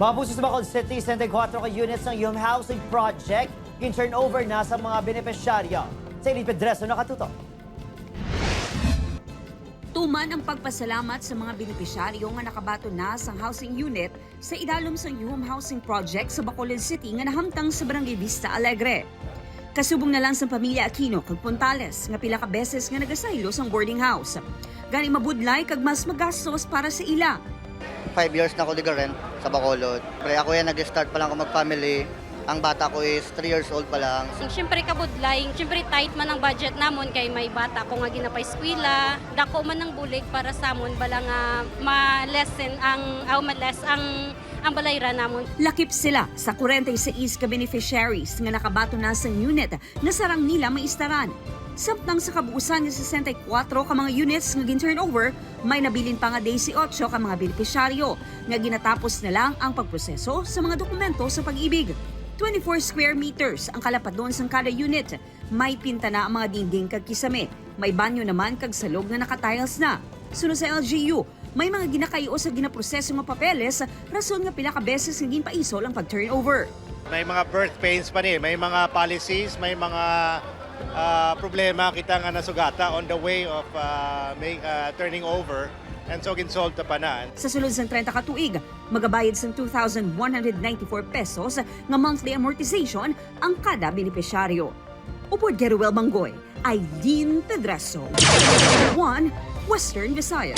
Mga puso sa Bacolod City, 64 ka units ng Yung Housing Project in-turnover na sa mga benepisyaryo. Sa Elite Pedreso nakatuto. Tuman ang pagpasalamat sa mga benepisyaryo nga nakabato na sa housing unit sa idalom sa Yung Housing Project sa Bacolod City nga nahamtang sa Barangay Vista Alegre. Kasubong na lang sa pamilya Aquino kag Puntales nga pila ka beses nga nagasaylo sa boarding house. Gani mabudlay kag mas magastos para sa ila. 5 years na ako nag-rent sa Bacolod. Pre, ako yan nag-start pa lang ako mag-family. Ang bata ko is 3 years old pa lang. Siyempre kabudlay, siyempre tight man ang budget namon kay may bata ko nga ginapay eskwela. Dako man ang bulig para sa amon bala nga ma-lessen ang balayra namon. Lakip sila sa 46 ka beneficiaries nga nakabato na sa unit na sarang nila maistaran. Samtang sa kabuusan ng 64 ka mga units nga gin-turnover, may nabilin pa nga 18 ka mga benepisyaryo nga ginatapos na lang ang pagproseso sa mga dokumento sa pag-ibig. 24 square meters ang kalapadon sa kada unit. May pinta na ang mga dingding kag kisame. May banyo naman kag salog na nakatiles na. Sunod sa LGU, may mga ginakayo sa ginaproseso nga papeles rason nga pila ka beses nga ginpaisol ang pag-turnover. May mga birth pains pa ni, may mga policies, may mga problema kita nga nasugata on the way of turning over, and so ginsolve ta pa na. Sa sulod sa 30 ka tuig, magabayad sa 2,194 pesos nga monthly amortization ang kada benepisyaryo. Upod Geruel Manggoy, Aileen Pedreso, 1 Western Visayas.